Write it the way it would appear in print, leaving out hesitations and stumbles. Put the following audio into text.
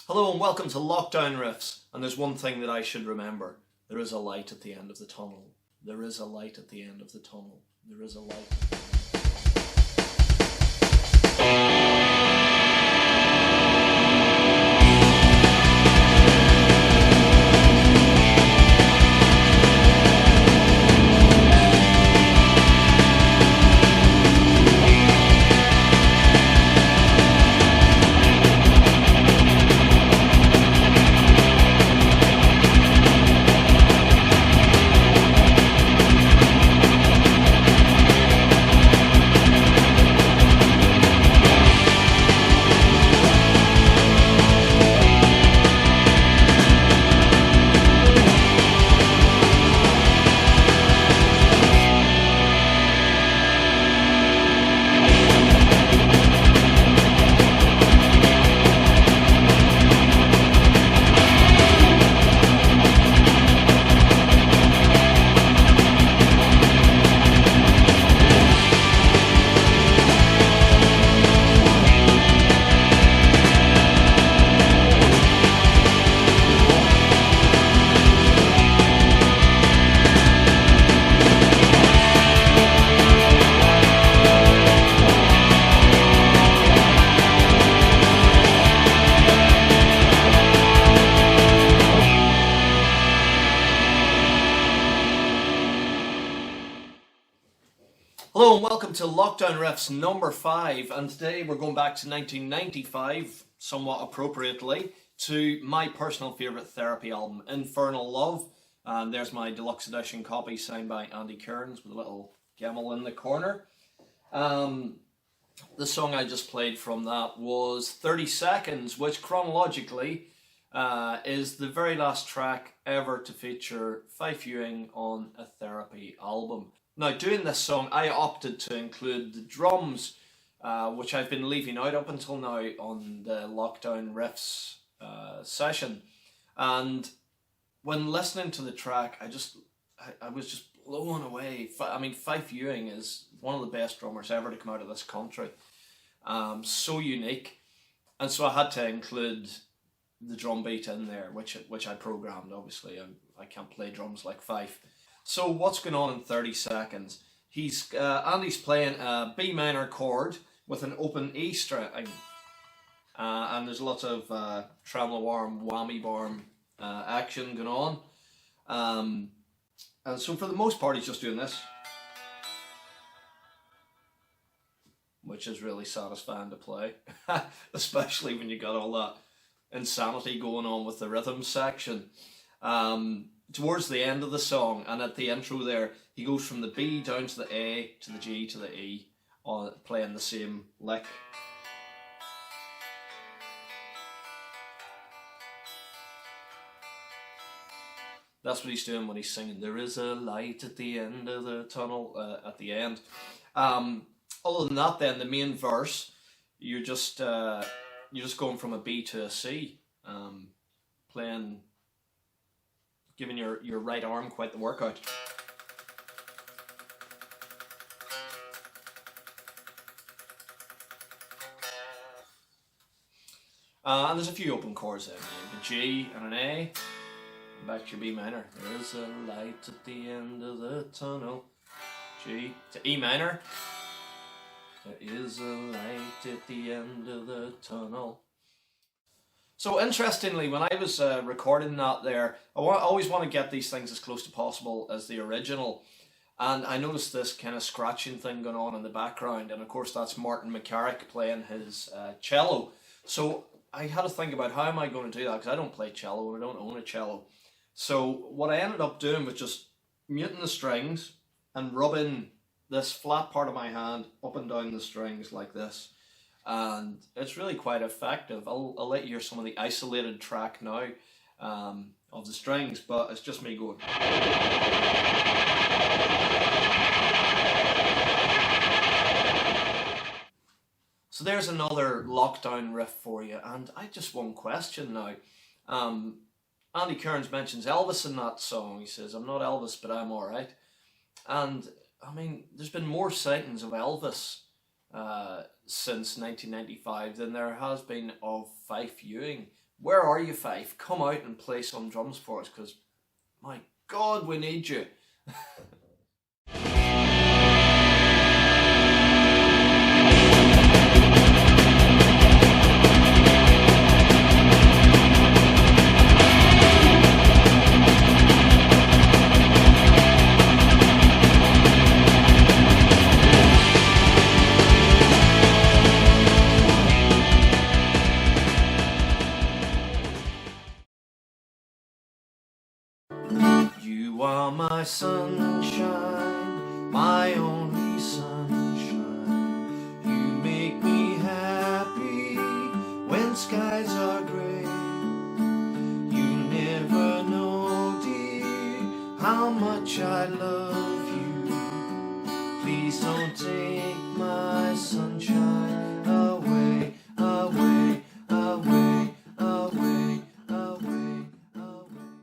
Hello and welcome to Lockdown Riffs. And there's one thing that I should remember. There is a light at the end of the tunnel. There is a light at the end of the tunnel. There is a light. Hello and welcome to Lockdown Riffs number 5, and today we're going back to 1995, somewhat appropriately, to my personal favourite Therapy album, Infernal Love. And there's my deluxe edition copy signed by Andy Kearns with a little camel in the corner. The song I just played from that was 30 Seconds, which chronologically is the very last track ever to feature Fife Ewing on a Therapy album. Now, doing this song, I opted to include the drums, which I've been leaving out up until now on the Lockdown Riffs session. And when listening to the track, I was just blown away. I mean, Fife Ewing is one of the best drummers ever to come out of this country. So unique. And so I had to include the drum beat in there, which I programmed, obviously. I can't play drums like Fife. So what's going on in 30 seconds? Andy's playing a B minor chord with an open E string, and there's lots of tremolo arm, whammy barm action going on. And so for the most part, he's just doing this, which is really satisfying to play, especially when you got all that insanity going on with the rhythm section. Towards the end of the song and at the intro there, he goes from the B down to the A to the G to the E, playing the same lick. That's what he's doing when he's singing "There is a light at the end of the tunnel" at the end. Other than that, then the main verse, you're just going from a B to a C, giving your right arm quite the workout. And there's a few open chords there. A G and an A, and back to your B minor. There is a light at the end of the tunnel. G to E minor. There is a light at the end of the tunnel. So interestingly, when I was recording that there, I always want to get these things as close to possible as the original. And I noticed this kind of scratching thing going on in the background. And of course, that's Martin McCarrick playing his cello. So I had to think about how am I going to do that, because I don't play cello and I don't own a cello. So what I ended up doing was just muting the strings and rubbing this flat part of my hand up and down the strings like this. And it's really quite effective. I'll let you hear some of the isolated track now of the strings, but it's just me going. So there's another Lockdown riff for you, and I just one question now. Andy Kearns mentions Elvis in that song. He says, "I'm not Elvis, but I'm alright." And I mean, there's been more sightings of Elvis since 1995 than there has been of Fife Ewing. Where are you, Fife? Come out and play some drums for us, because my God, we need you. You are my sunshine, my only sunshine. You make me happy when skies are gray. You never know, dear, how much I love